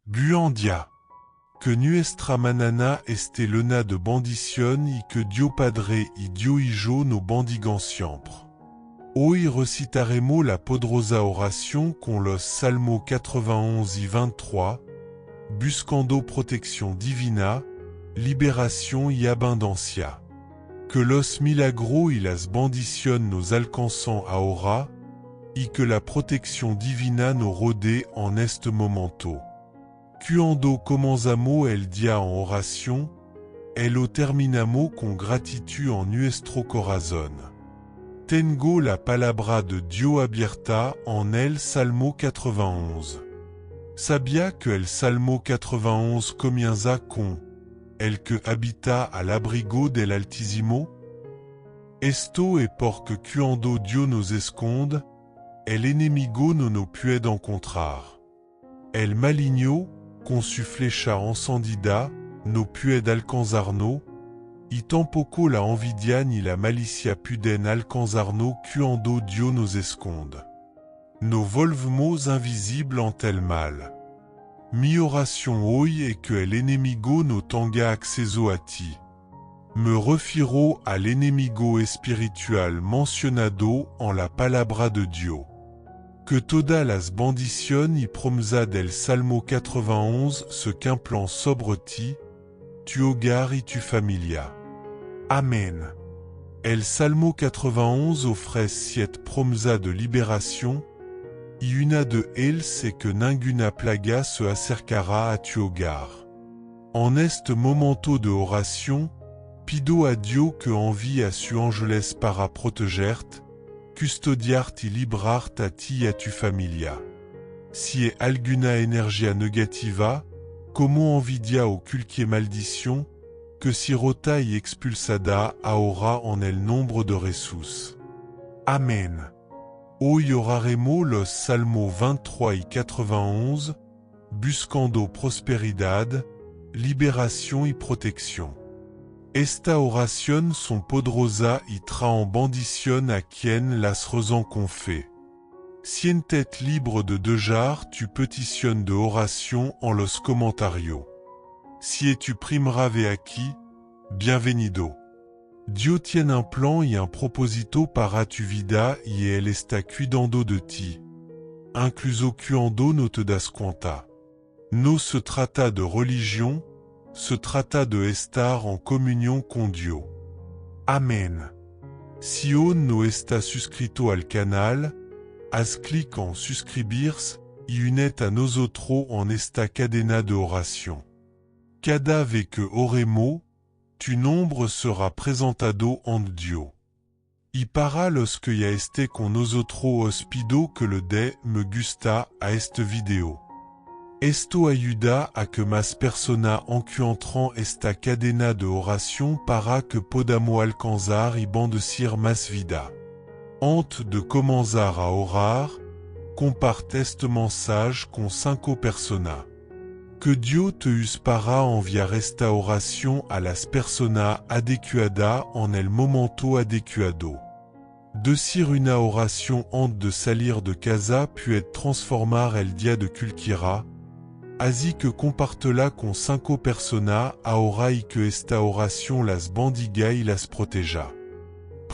Buendia. Que nuestra manana este lena de bendición y que Dio Padre y Dio Hijo no bendigan siempre. Hoy recitaremos la poderosa oración con los Salmos 91 y 23, buscando protección divina, liberación y abundancia. Que los milagros y las bendiciones nos alcanzan ahora, y que la protección divina nos rodee en este momento. Cuando comenzamos el día en oración, lo terminamos con gratitud en nuestro corazón. Tengo la palabra de Dios abierta en el Salmo 91. ¿Sabía que el Salmo 91 comienza con el que habita al abrigo del Altísimo? Esto es porque cuando Dios nos esconde, el enemigo no nos puede encontrar. El maligno, con su flecha encendida, no puede alcanzarnos, y tampoco la envidia ni la malicia pueden alcanzarnos cuando Dios nos esconde. Nos volvemos invisibles ante el mal. Mi oración hoy es que el enemigo no tenga acceso a ti. Me refiero al enemigo espiritual mencionado en la palabra de Dios. Que todas las bendiciones y promesas del Salmo 91 se cumplan sobre ti, tu hogar y tu familia. Amén. El Salmo 91 ofrece 7 promesas de liberación, y una de ellas es que ninguna plaga se acercará a tu hogar. En este momento de oración, pido a Dios que envíe a sus ángeles para protegerte, custodiarte y librarte a ti y a tu familia. Si hay alguna energía negativa, como envidia o cualquier maldición, que si rota y expulsada ahora en el nombre de Jesús. Amén. Hoy oraremos los Salmos 23 y 91, buscando prosperidad, liberación y protección. Esta oración son poderosa y traen bendición a quien las rezan con fe. Siéntete libre de dejar tu petición de oración en los comentarios. Si es tu primera vez aquí, bienvenido. Dios tiene un plan y un propósito para tu vida y Él está cuidando de ti. Incluso cuando no te das cuenta. No se trata de religión, se trata de estar en comunión con Dios. Amén. Si aún no estás suscrito al canal, haz clic en suscribirse y únete a nosotros en esta cadena de oración. Cada vez que oremos, tu nombre será presentado ante Dios. Y para los que ya esté con nosotros os pido que le dé me gusta a este video. Esto ayuda a que más personas encuentren esta cadena de oración para que podamos alcanzar y bendecir más vida. Antes de comenzar a orar, comparte este mensaje con 5 personas. Que Dios te use para enviar esta oración a las personas adecuadas en el momento adecuado. Decir una oración antes de salir de casa puede transformar el día de cualquiera, así que compártela con 5 personas ahora y que esta oración las bendiga y las proteja.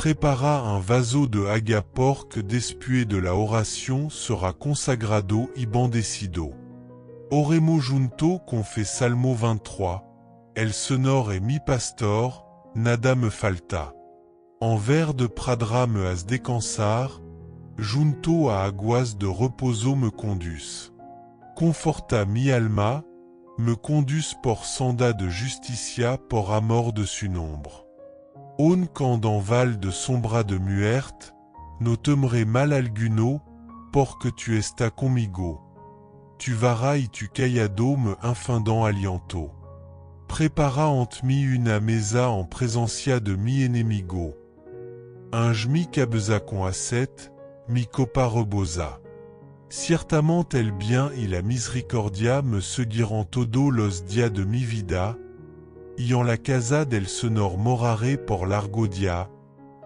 Prepara un vaso de agua porque después de la oración será consagrado y bendecido. Oremos junto con fe Salmo 23, el Señor es mi pastor, nada me falta. En verde pradera me has descansar, junto a aguas de reposo me conduce. Conforta mi alma, me conduce por senda de justicia por amor de su nombre. Aun quand en val de sombra de muerte, no temeré mal alguno, porque tu estás conmigo. Tu vara y tu callado me infundan aliento. Prepara ante mi una mesa en presencia de mi enemigo. Ange mi cabeza con acet, mi copa rebosa. Ciertamente el bien y la misericordia me seguirán todos los días de mi vida, y en la casa del Señor moraré por largo día.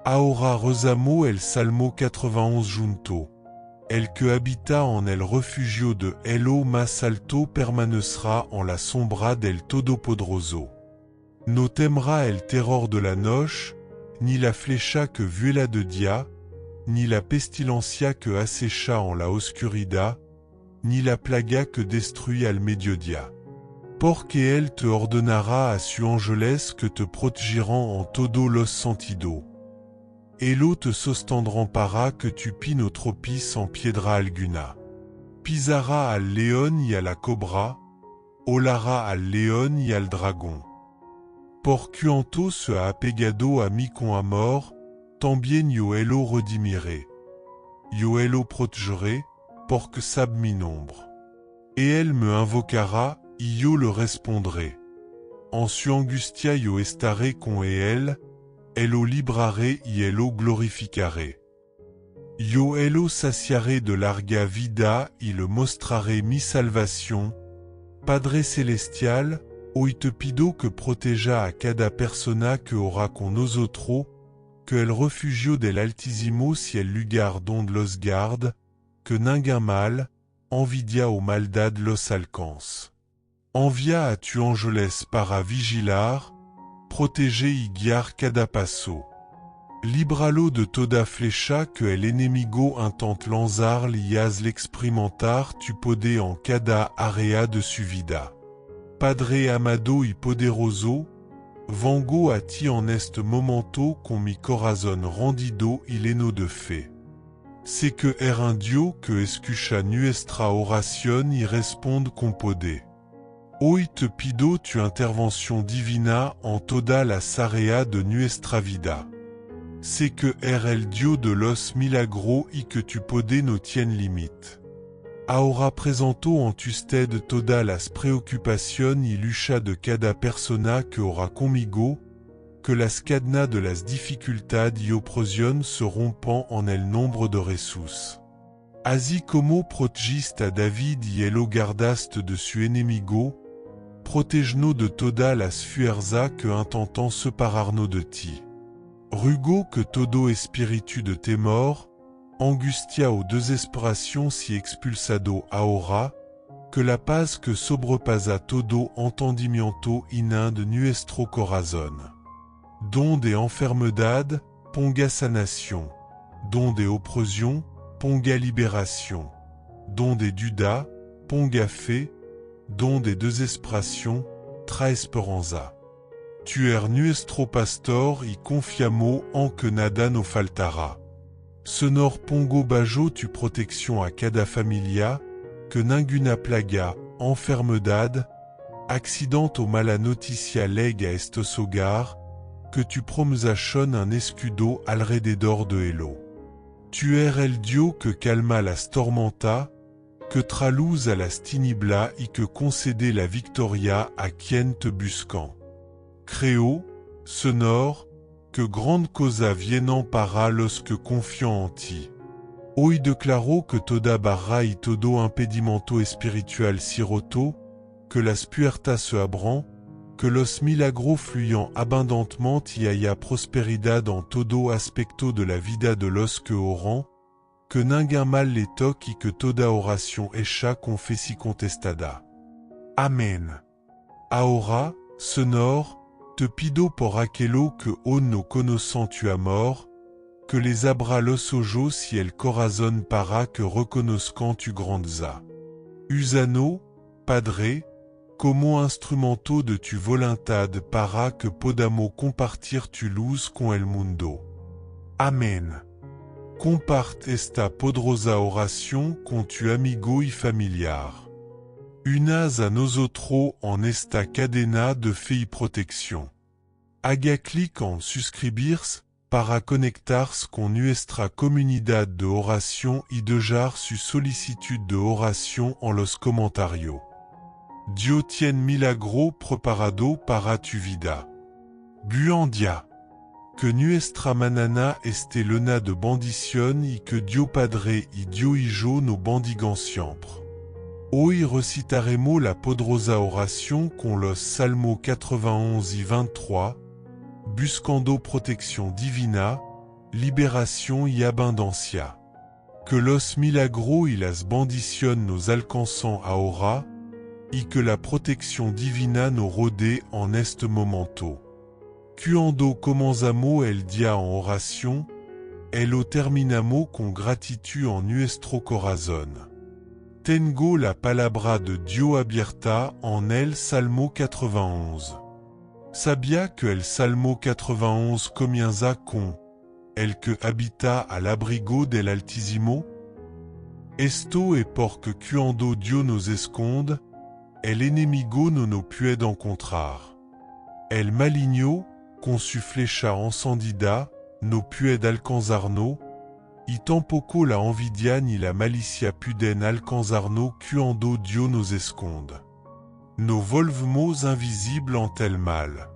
Ahora rezamos el Salmo 91 junto. el que habita en el refugio de Elo mas alto permanecera en la sombra del Todopoderoso. No temera el terror de la noche, ni la flecha que vuela de dia, ni la pestilencia que acecha en la oscuridad, ni la plaga que destruit al mediodía. Porque él te ordenará a su ángeles que te protegerán en todo los sentidos. Elo te sostendrán para que tu pino tropis en piedra alguna. Pisara al león y a la cobra, holara al león y al dragón. Por cuanto se ha apegado a mí con amor, también yo Elo redimiré. Yo Elo protegeré, porque sabe mi nombre. Et elle me invoquera, y yo le respondré. En su angustia yo estaré con elle, Elo libraré y Elo glorificaré. Yo Elo saciaré de larga vida y le mostraré mi salvación. Padre celestial, hoy te pido que proteja a cada persona que aura con nosotros, que el refugio del Altísimo si el lugar donde los garde, que ningún mal, envidia o maldad los alcance. Envia a tu ángeles para vigilar, proteger y guiar cada paso. Líbralo de toda flecha que el enemigo intente lanzar y hazle experimentar tu poder en cada área de su vida. Padre amado y poderoso, vengo a ti en este momento con mi corazón rendido y lleno de fe. Sé que un Dios que escucha nuestra oración y responde con poder. Hoy te pido tu intervención divina en toda la área de nuestra vida. Sé que el Dios de los milagros y que tu poder no tiene limite. Ahora presento en tu usted todas las preocupaciones y lucha de cada persona que aura conmigo, que las cadenas de las dificultades y opresión se rompan en el nombre de Jesús. Así como protegiste a David y lo guardaste de su enemigo, protège-nous de todas las fuerzas que intentan separarnos de ti. Rugo que todo espíritu de temor, angustia o desesperación si expulsado ahora, que la paz que sobrepasa todo entendimiento inunde nuestro corazón. Donde enfermedad, ponga sanación. Donde opresión, ponga liberación. Donde duda, ponga fe. Donde desesperación, trae esperanza. Tu eres nuestro pastor y confiamos en que nada nos faltará. Senor pongo bajo tu protección a cada familia, que ninguna plaga, enfermedad, accident o mala noticia llegue a estos hogar, que tu promesachon un escudo alrededor de Elo. Tu eres el Dios que calma las tormentas, que traluz a las tiniblas y que concede la victoria a quien te buscan. Creo, Senor, que grande cosa vienen para los que confían en ti. Hoy declaro que toda barra y todo impedimento espiritual se roto, que las puertas se abran, que los milagros fluyan abundantemente y haya prosperidad en todo aspecto de la vida de los que oran, que ningún mal les toque y que toda oración hecha confesi contestada. Amén. Ahora, Senor, te pido por aquello que aún no conocen tu amor, que les abra los ojos si el corazón para que reconozcan tu grandeza. Usano, Padre, como instrumento de tu voluntad para que podamos compartir tu luz con el mundo. Amén. Comparte esta poderosa oración con tu amigo y familiar. Unas a nosotros en esta cadena de fe y protección. Haga clic en suscribirse para conectarse con nuestra comunidad de oración y dejar su solicitud de oración en los comentarios. Dios tiene milagro preparado para tu vida. Buen día. Que nuestra manana esté llena de bendición y que Dios Padre y Dios Hijo nos bendigan siempre. Hoy recitaremos la poderosa oración con los Salmos 91 y 23, buscando protección divina, liberación y abundancia. que los milagros y las bendiciones nos alcanzan ahora, y que la protección divina nos rodee en este momento. Cuando comenzamos el día en oración, lo terminamos con gratitud en nuestro corazón. Tengo la palabra de Dios abierta en el Salmo 91. ¿Sabía que el Salmo 91 comienza con el que habita al abrigo del Altísimo? Esto es porque cuando Dios nos esconde, el enemigo no nos puede encontrar. El maligno, con su flecha encendida, no puede alcanzarnos, y tampoco la envidia ni la malicia pueden alcanzarnos cuando Dios nos esconde. Nos volvemos invisibles ante el mal.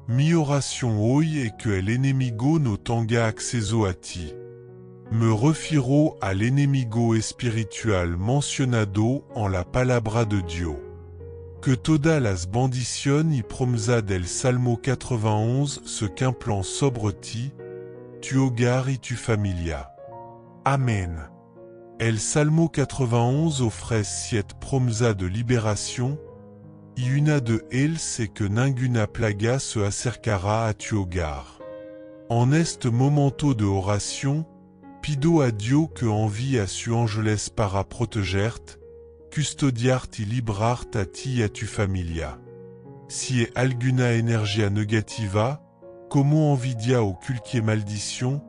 Mi oración hoy es que el enemigo no tenga acceso a ti. Me refiero al enemigo espiritual mencionado en la palabra de Dios. Que todas las bendiciones y promesas del Salmo 91 se cumplan sobre ti, tu hogar y tu familia. Amén. El Salmo 91 ofrece 7 promesas de liberación, y una de ellas es que ninguna plaga se acercará a tu hogar. En este momento de oración, pido a Dios que envíe a sus ángeles para protegerte, custodiarte y librarte a ti y a tu familia. Si hay alguna energía negativa, como envidia o cualquier maldición,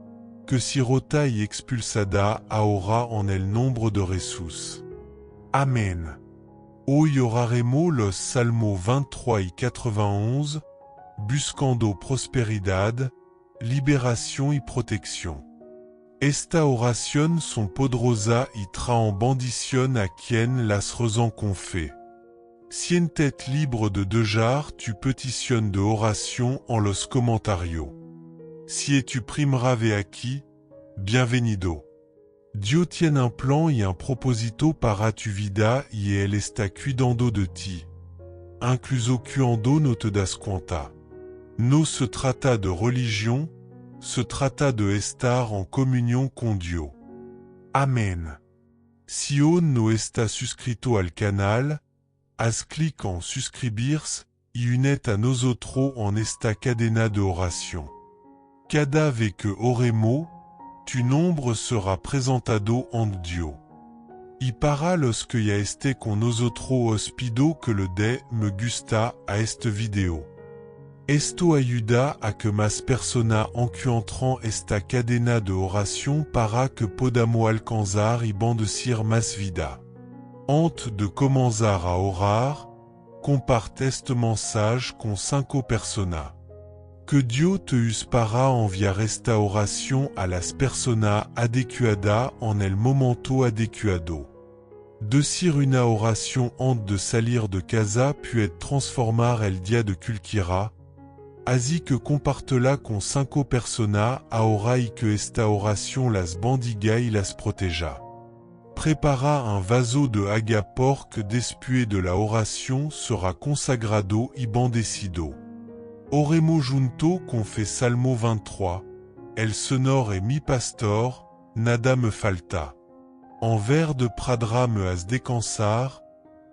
que si rota y expulsada ahora en el nombre de Jesús. Amén. Hoy oraremos los Salmos 23 y 91, buscando prosperidad, liberación y protección. Esta oración son poderosa y traen bendición a quien las rezan con fe. Siéntete libre de dejar tu petición de oración en los comentarios. Si tu primera vez aquí, bienvenido. Dios tiene un plan y un propósito para tu vida y Él está cuidando de ti. Incluso cuando no te das cuenta. No se trata de religión, se trata de estar en comunión con Dios. Amén. Si aún no estás suscrito al canal, haz clic en suscribirse y únete a nosotros en esta cadena de oración. Cada vez que oremos, tu nombre será presentado ante Dios. Y para los que ya esté con nosotros os pido que le dé me gusta a este video. Esto ayuda a que más personas encuentren esta cadena de oración para que podamos alcanzar y bendecir más vida. Antes de comenzar a orar, comparte este mensaje con 5 personas. Que Dios te use para enviar esta oración a las personas adecuadas en el momento adecuado. Decir una oración antes de salir de casa puede transformar el día de cualquiera, así que compártela con 5 personas ahora y que esta oración las bendiga y las proteja. Prepara un vaso de agua porque después de la oración será consagrado y bendecido. Oremos junto con fe Salmo 23, el Señor es mi pastor, nada me falta. En verde pradera me has descansar,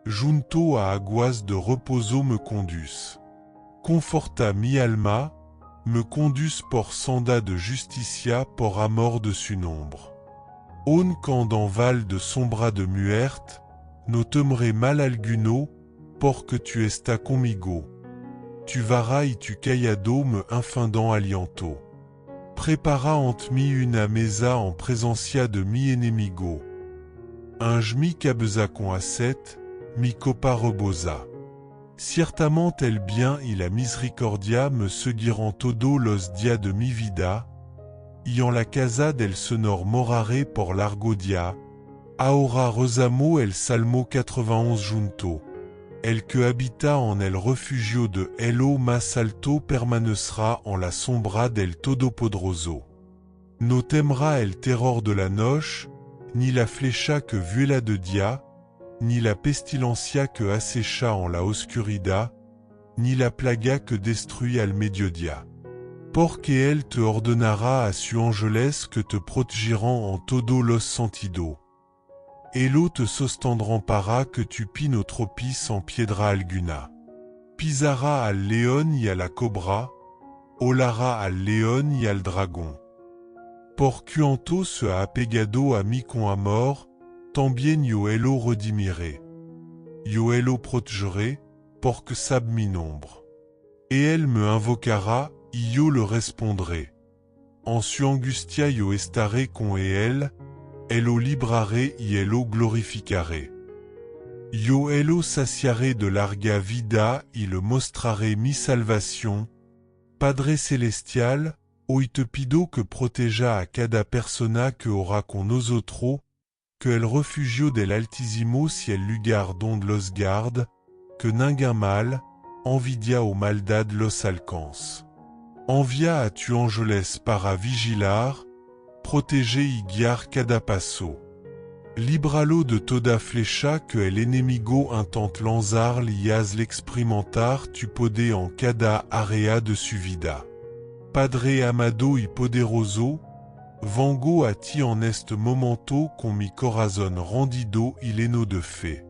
junto a aguas de reposo me conduce. Conforta mi alma, me conduce por senda de justicia por amor de su nombre. Aun quand en val de sombra de muerte, no temeré mal alguno, porque tu estás conmigo. Tu vara y tu callado me infundan aliento. Prepara ante mi una mesa en presencia de mi enemigo. Unge mi cabeza con aceite, mi copa rebosa. Ciertament el bien y la misericordia me seguirán todos los días de mi vida, y en la casa del Señor moraré por largo día. Ahora rezamos el Salmo 91 junto. El que habita en el refugio de Elo más alto permanecera en la sombra del Todopoderoso. No temerá el terror de la noche, ni la flecha que vuela de día, ni la pestilencia que acecha en la oscuridad, ni la plaga que destruit al mediodía. Porque él te ordonnara a su ángeles que te protegerán en todo los sentido. Elo te sostendrán para que tu pino tropis en piedra alguna. Pisara al león y a la cobra, olara al león y al dragón. Por cuanto se ha apegado a mí con amor, también yo elo redimiré. Yo elo protegeré, porque sab mi nombre. Et elle me invocara, y yo le respondré. En su angustia yo estaré con él, elo libraré y elo glorificaré. Yo elo saciaré de larga vida y le mostraré mi salvación. Padre celestial, hoy te pido que proteja a cada persona que ora con nosotros, que el refugio del Altísimo si el lugar donde los guarde, que ningún mal, envidia o maldad los alcance. Envia a tu ángeles para vigilar, proteger y guiar cada paso. Líbralo de toda flecha que el enemigo intente lanzar y hazle experimentar tu poder en cada área de su vida. Padre amado y poderoso, vengo a ti en este momento con mi corazón rendido y lleno de fe.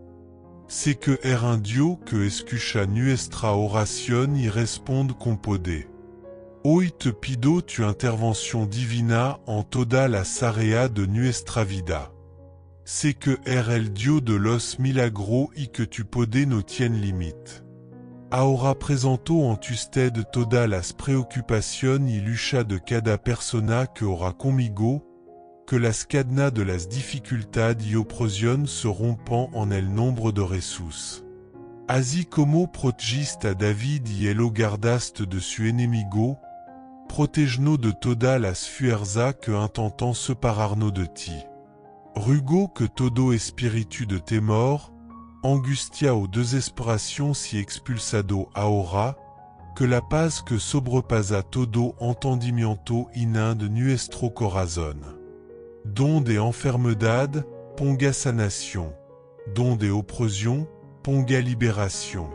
Sé que eres un Dios que escucha nuestra oración y responde con poder. Hoy te pido tu intervención divina en toda la área de nuestra vida. Sé que eres el Dios de los milagros y que tu poder no tiene límite. Ahora presento en tu usted todas las preocupaciones y lucha de cada persona que ora conmigo, que las cadenas de las dificultades y opresión se rompan en el nombre de Jesús. Así como protegiste a David y lo guardaste de su enemigo, protège-nous de todas las fuerzas que intentan separarnos de ti. Rugo que todo espíritu de temor, angustia o desesperación si expulsado ahora, que la paz que sobrepasa todo entendimiento inunde nuestro corazón. Donde enfermedad, ponga sanación. Donde opresión, ponga liberación.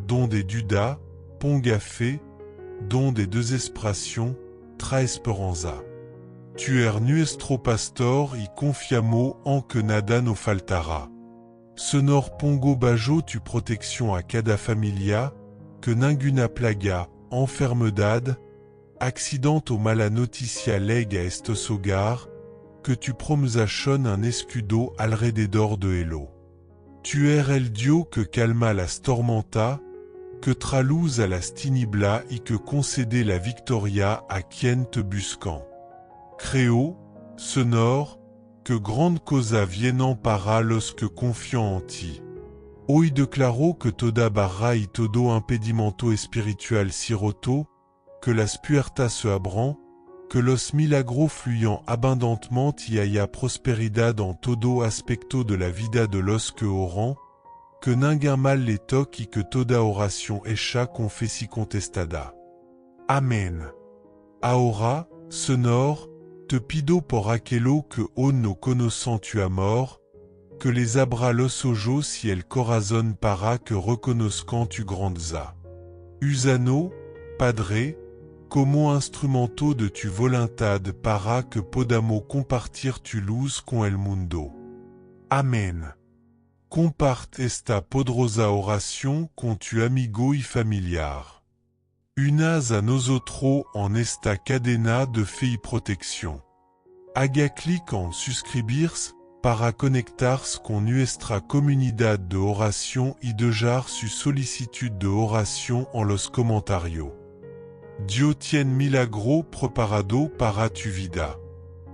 Donde duda, ponga fe. Donde desesperación, trae esperanza. Tu eres nuestro pastor y confiamos en que nada nos faltará. Senor pongo bajo tu protección a cada familia, que ninguna plaga, enfermedad, accident o mala noticia llegue a estos hogar, que tu promesachon un escudo alrededor de elo. Tu eres el Dios que calma las tormentas, que traluz a las tiniblas y que concede la victoria a quien te buscan. Creo, Senor, que grande cosa vienen para los que confían en ti. Hoy declaro que toda barra y todo impedimento espiritual se roto, que las puertas se abran, que los milagros fluyan abundantemente y haya prosperidad en todo aspecto de la vida de los que oran, que ningún mal les toque y que toda oración hecha confesi contestada. Amén. Ahora, Senor, te pido por aquello que aún no conocen tu amor, que les abra los ojos y el corazón para que reconozcan tu grandeza. Usano, Padre, como instrumento de tu voluntad para que podamos compartir tu luz con el mundo. Amén. Comparte esta poderosa oración con tu amigo y familiar. Unas a nosotros en esta cadena de fe y protección. Haga clic en suscribirse para conectarse con nuestra comunidad de oración y dejar su solicitud de oración en los comentarios. Dios tiene milagro preparado para tu vida.